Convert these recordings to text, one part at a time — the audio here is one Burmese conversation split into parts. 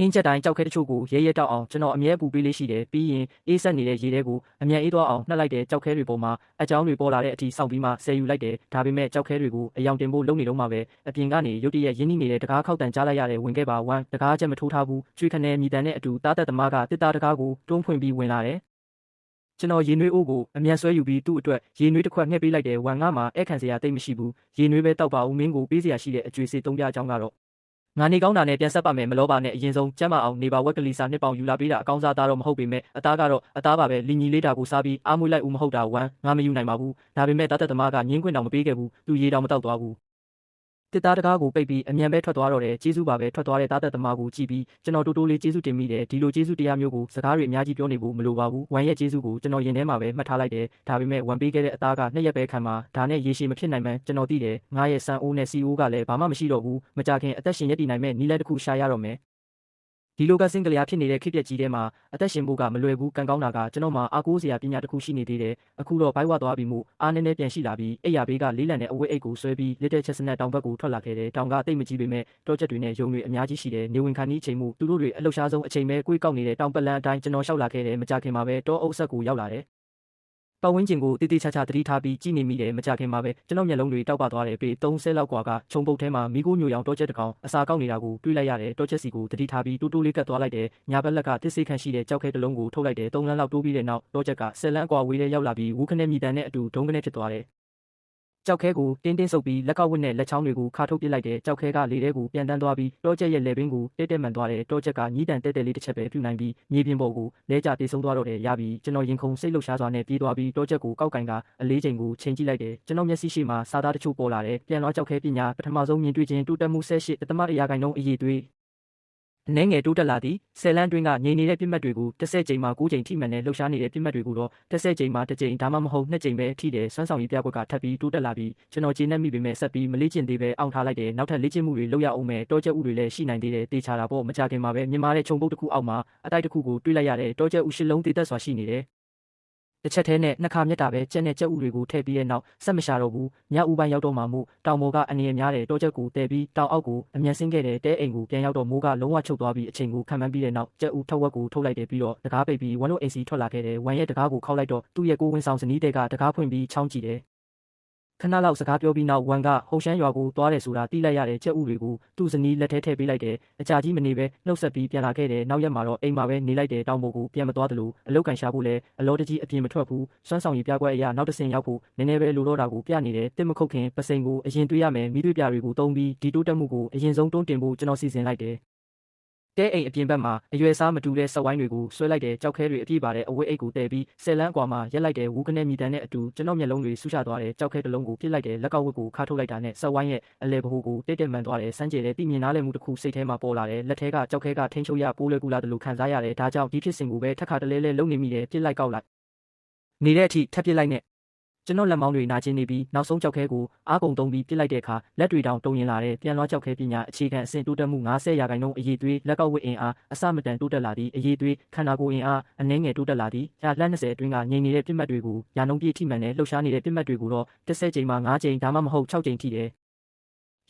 ဟင်းချက်တိုင်းကြောက်ခဲတချို့ကိုရဲရဲတောက်အောင်ကျွန်တော်အမြဲပူပေးလေးရှိတယ်ပြီးရင်အေးဆက်နေတဲ့ရေထဲကိုအမြန်အေးသွားအောင်နှက်လိုက်တဲ့ကြောက်ခဲတွေပေါ်မှာအကြောင်းတွေပေါ်လာတဲ့အထိစောင့်ပြီးမှဆယ်ယူလိုက်တယ်ဒါပေမဲ့ကြောက်ခဲတွေကိုအယောင်တင်ဖို့လုပ်နေတော့မှပဲအပြင်ကနေရုတ်တရက်ရင်းနှီးနေတဲ့တကားခောက်တန်ကြားလိုက်ရတဲ့ဝင်ခဲ့ပါဝမ်းတကားချက်မထိုးထားဘူးကျွေးခနဲမြည်တန်တဲ့အတူတားတက်သမားကတစ်သားတကားကိုတွန်းဖွင့်ပြီးဝင်လာတယ်ကျွန်တော်ရေနွေးအိုးကိုအမြန်ဆွဲယူပြီးသူ့အတွက်ရေနွေးတစ်ခွက်ငှက်ပေးလိုက်တယ်ဝမ်ငါမှာအဲ့ခံစရာတိတ်မရှိဘူးရေနွေးပဲတောက်ပါဦးမင်းကိုပေးစရာရှိတဲ့အကျွေးစေသုံးပြအကြောင်းကတော့ငါနေကောင်းတာနဲ့ပြန်ဆက်ပါမယ်မလောပါနဲ့အရင်ဆုံးကျမ်းမအောင်နေပါဝက်ကလေးစာနှစ်ပေါင်ယူလာပေးတာအကောင်းစားသားတော့မဟုတ်ပေမဲ့အသားကတော့အသားပါပဲလီညီလေးတာကိုစားပြီးအားမွေးလိုက်ဦးမဟုတ်တာဝမ်းငါမယူနိုင်ပါဘူးဒါပေမဲ့တားတက်သမားကငင်းခွင့်တောင်မပေးခဲ့ဘူးသူရေတောင်မတောက်သွားဘူးတစ်သားတကားကိုပိတ်ပြီးအမြန်ပဲထွက်သွားတော့တယ်ကျေးဇူးပါပဲထွက်သွားတဲ့တားတက်သမားကိုကြည့်ပြီးကျွန်တော်တိုးတိုးလေးကျေးဇူးတင်မိတယ်ဒီလိုကျေးဇူးတရားမျိုးကိုစကားတွေအများကြီးပြောနေဖို့မလိုပါဘူးဝမ်ရဲ့ကျေးဇူးကိုကျွန်တော်ရင်ထဲမှာပဲမှတ်ထားလိုက်တယ်ဒါပေမဲ့ဝမ်ပေးခဲ့တဲ့အသားကနှစ်ရက်ပဲခံမှာဒါနဲ့ရေရှည်မဖြစ်နိုင်မှန်းကျွန်တော်သိတယ်ငါရဲ့ဆန်အိုးနဲ့စီအိုးကလည်းဘာမှမရှိတော့ဘူးမကြခင်အသက်ရှင်ရည်တည်နိုင်မဲ့နီးလန်းတစ်ခုရှာရတော့မယ်ဒီလိုကစင်ကလျာဖြစ်နေတဲ့ခေတ်ပြက်ကြီးထဲမှာအသက်ရှင်ဖို့ကမလွယ်ဘူးကံကောင်းတာကကျွန်တော်မှာအားကိုးစရာပညာတစ်ခုရှိနေသေးတယ်အခုတော့ဘိုက်ဝသွားပြီးမှုအားနည်းနည်းပြန်ရှိလာပြီးအိယာဘေးကလေးလံတဲ့အဝတ်အိတ်ကိုဆွဲပြီးလစ်တဲ့ချက်စနက်တောင်ဘက်ကိုထွက်လာခဲ့တယ်တောင်ကတိတ်မကြီးပေမဲ့တောချက်တွေနဲ့ယုံတွေအများကြီးရှိတယ်နေဝင်ခါနီးအချိန်မှုသူတို့တွေအလှရှားဆုံးအချိန်ပဲကိုယ်ကောက်နေတဲ့တောင်ပတ်လန်းအတိုင်းကျွန်တော်လျှောက်လာခဲ့တယ်မကြခင်မှာပဲတောအုပ်ဆက်ကိုရောက်လာတယ်ပတ်ဝန်းကျင်ကိုတိတိကျကျသတိထားပြီးကြည့်နေမိတယ်မကြခင်မှာပဲကျွန်တော်မျက်လုံးတွေတောက်ပသွားတယ်ပေ30လောက်กว่าကခြုံပုတ်ထဲမှာမိခိုးညိုရောင်တောချက်တစ်ကောင်အစာကောက်နေတာကိုတွေးလိုက်ရတယ်တောချက်စီကိုသတိထားပြီးတိုးတိုးလေးကတ်သွားလိုက်တယ်ညာဘက်လက်ကတစ်စိခန့်ရှိတဲ့ကြောက်ခဲတစ်လုံးကိုထုတ်လိုက်တယ်3လမ်းလောက်တိုးပြီးတဲ့နောက်တောချက်က10လမ်းအကွာဝေးတဲ့ရောက်လာပြီးဝူးခနဲ့မြည်တန်နဲ့အတူဒုံကနေဖြစ်သွားတယ်ကြောက်ခဲကိုတင်းတင်းဆုပ်ပြီးလက်ကောက်ဝတ်နဲ့လက်ချောင်းတွေကိုခါထုတ်ပစ်လိုက်တယ်ကြောက်ခဲကလေထဲကိုပြန်တန်းသွားပြီးတောချက်ရဲ့လေပင်ကိုတဲတဲမှန်သွားတယ်တောချက်ကညီးတန်တဲတဲလေးတစ်ချက်ပဲပြုနိုင်ပြီးမြေပြင်ပေါ်ကိုလဲကျတေဆုံးသွားတော့တယ်ရပြီကျွန်တော်ရင်ခုန်စိတ်လှုပ်ရှားစွာနဲ့ပြေးသွားပြီးတောချက်ကိုကောက်ကင်ကအလေးချိန်ကိုချိန်ကြည့်လိုက်တယ်ကျွန်တော်မျက်စိရှိမှစာသားတချို့ပေါ်လာတယ်ပြန်လွှားကြောက်ခဲပညာပထမဆုံးမြင်တွေ့ခြင်းတိုးတက်မှု18တသမအရာခိုင်နှုန်းအရေးသွေးအနှဲငယ်တိုးတက်လာသည်10လမ်းတွင်းကငြိမ်နေတဲ့ပြစ်မှတ်တွေကို10ကြိမ်မှ9ကြိမ်ထိမှန်တဲ့လှုပ်ရှားနေတဲ့ပြစ်မှတ်တွေကိုတော့10ကြိမ်မှ1ကြိမ်ဒါမှမဟုတ်2ကြိမ်ပဲထိတယ်စွမ်းဆောင်ရည်ပြကွက်ကထပ်ပြီးတိုးတက်လာပြီးကျွန်တော်ကျေနပ်မိပေမဲ့ဆက်ပြီးမလေ့ကျင့်သေးပဲအောင့်ထားလိုက်တယ်နောက်ထပ်လေ့ကျင့်မှုတွေလုပ်ရအောင်မယ်တောကျက်ဥတွေလည်းရှိနိုင်သေးတယ်တေချာတာပေါ့မကြခင်မှာပဲမြင်မာတဲ့ခြုံပုတ်တစ်ခုအောက်မှာအတိုက်တစ်ခုကိုတွေးလိုက်ရတယ်တောကျက်ဥရှစ်လုံးတည်သက်စွာရှိနေတယ်တစ်ချက်သေးနဲ့နှစ်ခါမြက်တာပဲကြက်နဲ့ကြက်ဥတွေကိုထည့်ပြီးတဲ့နောက်ဆက်မရှာတော့ဘူးညဥပိုင်းရောက်တော့မှမို့တောင်ပေါ်ကအနည်းများတဲ့တောချက်ကိုတဲပြီးတောင်အောက်ကိုအမြန်ဆင်းခဲ့တဲ့တဲအိမ်ကိုပြန်ရောက်တော့မိုးကလုံးဝချုပ်သွားပြီးအချိန်ကိုခံမှန်းပြီးတဲ့နောက်ကြက်ဥထောက်ဝက်ကိုထုတ်လိုက်တယ်ပြီးတော့တကားပိတ်ပြီးဝမ်တို့အိမ်စီထွက်လာခဲ့တယ်ဝမ်ရဲ့တကားကိုခောက်လိုက်တော့သူ့ရဲ့ကိုဝင်းဆောင်စနီးတဲ့ကတကားဖွင့်ပြီးချောင်းကြည့်တယ်ခဏလောက်စကားပြောပြီးနောက်ဝမ်ကဟုန်ရှမ်းရွာကိုသွားတယ်ဆိုတာသိလိုက်ရတဲ့ကြက်ဥတွေကိုသူ့ဇနီးလက်ထဲထည့်ပေးလိုက်တယ်အကြာကြီးမနေပဲနှုတ်ဆက်ပြီးပြန်လာခဲ့တယ်နောက်ရက်မှာတော့အိမ်မှာပဲနေလိုက်တယ်တောင်ပေါ်ကိုပြန်မသွားသလိုအလောက်ကန်ရှာဖို့လည်းအလောတကြီးအပြင်မထွက်ဘူးစွမ်းဆောင်ရည်ပြကွက်အရာနောက်တစ်ဆင့်ရောက်ဖို့နည်းနည်းပဲလိုတော့တာကိုပြနေတယ်တစ်မခုတ်ခင်ပစိန်ကိုအရင်တွေးရမယ်မိတွေ့ပြတွေကိုသုံးပြီးဒီတိုးတက်မှုကိုအရင်ဆုံးတွန်းတင်ဖို့ကျွန်တော်စီစဉ်လိုက်တယ်တဲအိမ်အပြင်ဘက်မှာအရွယ်စားမတူတဲ့ဆက်ဝိုင်းတွေကိုဆွဲလိုက်တဲ့ကြောက်ခဲတွေအပြည့်ပါတဲ့အဝတ်အိတ်ကိုတည်ပြီး10လမ်းအကွာမှာရက်လိုက်တဲ့ဝူးကနေမြည်တန်တဲ့အတူကျွန်တော်မျက်လုံးတွေဆူချသွားတဲ့ကြောက်ခဲတစ်လုံးကိုပြစ်လိုက်တဲ့လက်ကောက်ဝတ်ကိုခါထုတ်လိုက်တာနဲ့ဆက်ဝိုင်းရဲ့အလဲဘဟုကိုတိတ်တိတ်မှန်သွားတဲ့စမ်းကြဲတဲ့တိမြင်နားလည်မှုတစ်ခုစိတ်ထဲမှာပေါ်လာတယ်လက်ထဲကကြောက်ခဲကထိန်းချုပ်ရပိုးလွယ်ကူလာတယ်လို့ခံစားရတယ်ဒါကြောင့်ဒီဖြစ်စဉ်ကိုပဲထက်ခါတလဲလဲလုံနေမိတယ်ပြစ်လိုက်ကောက်လိုက်နေတဲ့အထိထပ်ပြစ်လိုက်နဲ့ကျွန်တော်လက်မောင်းတွေနာကျင်နေပြီးနောက်ဆုံးကြောက်ခဲကိုအားကုန်သုံးပြီးပြစ်လိုက်တဲ့အခါလက်တွေတောင်တုံရင်လာတဲ့ပြန်လွှားကြောက်ခဲပညာအခြေခံအဆင့်တိုးတက်မှု90%အရေးသွေးလက်ကောက်ဝတ်အင်အားအစမတန်တိုးတက်လာသည့်အရေးသွေးခန္ဓာကိုယ်အင်အားအနည်းငယ်တိုးတက်လာသည့်ရာလှမ်း20အတွင်းကငြိမ်နေတဲ့ပြစ်မှတ်တွေကိုရာနှုန်းပြည့်ထိမှန်တဲ့လှုပ်ရှားနေတဲ့ပြစ်မှတ်တွေကိုတော့10ကြိမ်မှ9ကြိမ်ဒါမှမဟုတ်6ကြိမ်ထိတယ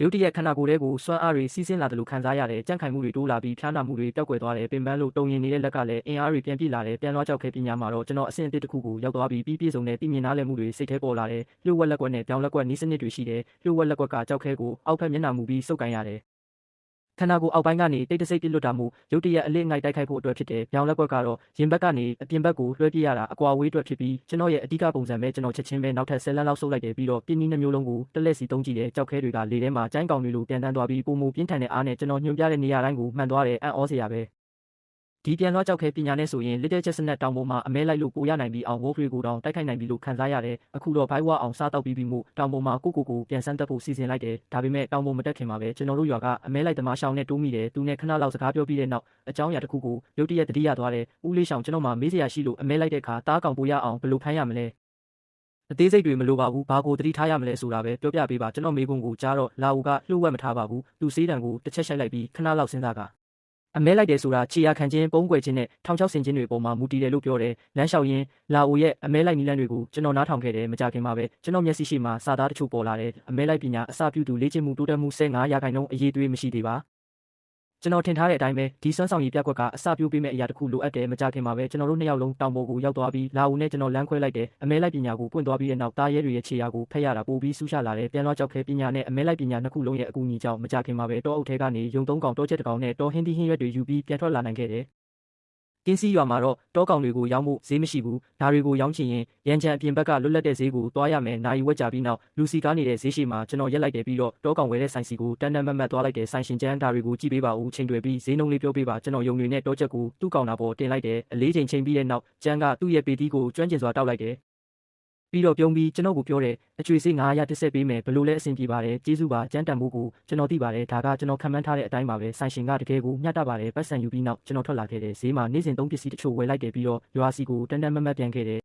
်ရုတ်တရက်ခန္ဓာကိုယ်ထဲကိုစွမ်းအားတွေစီးဆင်းလာတယ်လို့ခံစားရတယ်ကြံ့ခိုင်မှုတွေတိုးလာပြီးဖျားနာမှုတွေပျောက်ကွယ်သွားတယ်ပင်ပန်းလို့တုံရင်နေတဲ့လက်ကလည်းအင်အားတွေပြန်ပြည့်လာတယ်ပြန်လွှားကြောက်ခဲပညာမှာတော့ကျွန်တော်အဆင့်အသစ်တစ်ခုကိုရောက်သွားပြီးပြည့်စုံတဲ့သိမြင်နားလည်မှုတွေစိတ်ထဲပေါ်လာတယ်လျှို့ဝှက်လက်ကွက်နဲ့ပြောင်းလက်ကွက်နီးစနစ်တွေရှိတယ်လျှို့ဝှက်လက်ကွက်ကကြောက်ခဲကိုအောက်ဖက်မျက်နှာမူပြီးစုပ်ကန်ရတယ်ခန္ဓာကိုယ်အောက်ပိုင်းကနေတိတ်တဆိတ်ပြစ်လွတ်တာမှုရုတ်တရက်အလစ်ငိုက်တိုက်ခိုက်ဖို့အတွက်ဖြစ်တယ်။ပြောင်းလက်ကွက်ကတော့ရင်ဘက်ကနေအပြင်ဘက်ကိုလွှဲပြရတာအကွာဝေးအတွက်ဖြစ်ပြီးကျွန်တော်ရဲ့အဓိကပုံစံပဲကျွန်တော်ချက်ချင်းပဲနောက်ထပ်10လမ်းလောက်ဆုပ်လိုက်တယ်ပြီးတော့ပြင်းနှီးနှမျိုးလုံးကိုတက်လက်စီသုံးကြည့်တယ်။ကြောက်ခဲတွေကလေထဲမှာကျိုင်းကောင်တွေလိုပြန်တန်းသွားပြီးပုံမူပြင်းထန်တဲ့အားနဲ့ကျွန်တော်ညွှန်ပြတဲ့နေရာတိုင်းကိုမှန်သွားတယ်အံ့ဩစရာပဲ။ဒီပြန်လွှားကြောက်ခဲပညာနဲ့ဆိုရင်လစ်တဲ့ချက်စနက်တောင်ပေါ်မှာအမဲလိုက်လို့ကိုရနိုင်ပြီးအောင်ဝေါ်ဖရီကိုတောင်တိုက်ခိုက်နိုင်ပြီလို့ခံစားရတယ်အခုတော့ဘိုက်ဝါအောင်စားတောက်ပြီးမှုတောင်ပေါ်မှာကိုပြန်ဆန်းတက်ဖို့စီစဉ်လိုက်တယ်ဒါပေမဲ့တောင်ပေါ်မတက်ခင်မှာပဲကျွန်တော်တို့ရွာကအမဲလိုက်သမားရှောင်းနဲ့တိုးမိတယ်သူနဲ့ခဏလောက်စကားပြောပြီးတဲ့နောက်အကြောင်းအရာတစ်ခုကိုရုတ်တရက်တတိယသွားတယ်ဦးလေးရှောင်းကျွန်တော်မှမေးစရာရှိလို့အမဲလိုက်တဲ့အခါတားကောင်ပိုရအောင်ဘယ်လိုဖမ်းရမလဲအသေးစိတ်တွေမလိုပါဘူးဘာကိုတတိထားရမလဲဆိုတာပဲပြောပြပေးပါကျွန်တော်မေးခွန်းကိုကြားတော့လာဦးကလှုပ်ဝက်မထားပါဘူးသူစေးတံကိုတစ်ချက်ရှိုက်လိုက်ပြီးခဏလောက်စဉ်းစားကအမဲလိုက်တယ်ဆိုတာခြေရာခံခြင်းပုံးကွယ်ခြင်းနဲ့ထောင်ချောက်ဆင်ခြင်းတွေပေါ်မှာမူတည်တယ်လို့ပြောတယ်လမ်းလျှောက်ရင်းလာအိုရဲ့အမဲလိုက်နီလန်းတွေကိုကျွန်တော်နားထောင်ခဲ့တယ်မကြခင်မှာပဲကျွန်တော်မျက်စိရှိမှစာသားတချို့ပေါ်လာတယ်အမဲလိုက်ပညာအစပြုသူလေ့ကျင့်မှုတိုးတက်မှု15%အရေးသွေးမရှိသေးပါ ကျွန်တော်ထင်ထားတဲ့အတိုင်းပဲဒီစွမ်းဆောင်ရည်ပြက်ကွက်ကအစပြိုးပေးမဲ့အရာတစ်ခုလိုအပ်တယ်မကြခင်မှာပဲကျွန်တော်တို့နှစ်ယောက်လုံးတောင်ပေါ်ကိုရောက်သွားပြီးလာဦးနဲ့ကျွန်တော်လမ်းခွဲလိုက်တယ်အမဲလိုက်ပညာကိုပွင့်သွားပြီးတဲ့နောက်တားရဲတွေရဲ့ခြေရာကိုဖက်ရတာပိုပြီးဆူးရှလာတယ်ပြန်လွှတ်ကြောက်ခဲပညာနဲ့အမဲလိုက်ပညာနှစ်ခုလုံးရဲ့အကူအညီကြောင့်မကြခင်မှာပဲတောအုပ်ထဲကနေယုံသုံးကောင်တောချက်တစ်ကောင်နဲ့တောဟင်းသီးဟင်းရွက်တွေယူပြီးပြန်ထွက်လာနိုင်ခဲ့တယ်ကင်းစီရွာမှာတော့တောကောင်တွေကိုရောင်းဖို့ဈေးမရှိဘူးဒါတွေကိုရောင်းချင်ရင်ရန်ချံအပြင်ဘက်ကလွတ်လပ်တဲ့ဈေးကိုသွားရမယ်နိုင်ဝက်ကြပြီးနောက်လူစီကားနေတဲ့ဈေးရှိမှာကျွန်တော်ရက်လိုက်တယ်ပြီးတော့တောကောင်ဝယ်တဲ့ဆိုင်စီကိုတန်းတန်းမတ်မတ်သွားလိုက်တယ်ဆိုင်ရှင်ကျန်းဒါတွေကိုကြည့်ပေးပါဦးချိန်တွေပြီးဈေးနှုန်းလေးပြောပေးပါကျွန်တော်ယုံတွေနဲ့တောချက်ကိုသူ့ကောင်တာပေါ်တင်လိုက်တယ်အလေးချိန်ချိန်ပြီးတဲ့နောက်ကျန်းကသူ့ရဲ့ပေတီးကိုကျွမ်းကျင်စွာတောက်လိုက်တယ်ပြီးတော့ပြုံးပြီးကျွန်တော်ကိုပြောတယ်အကျွေးစေး900တစ်ဆက်ပေးမယ်ဘလို့လဲအဆင်ပြေပါတယ်ကျေးဇူးပါကျန်းတန်မှုကိုကျွန်တော်သိပါတယ်ဒါကကျွန်တော်ခံမှန်းထားတဲ့အတိုင်းပါပဲဆိုင်ရှင်ကတကယ်ကိုမျှတပါတယ်ပတ်စံယူပြီးနောက်ကျွန်တော်ထွက်လာခဲ့တယ်ဈေးမှာနေ့စဉ်သုံးပစ္စည်းတချို့ဝယ်လိုက်တယ်ပြီးတော့ရွာစီကိုတန်းတန်းမတ်မတ်ပြန်ခဲ့တယ်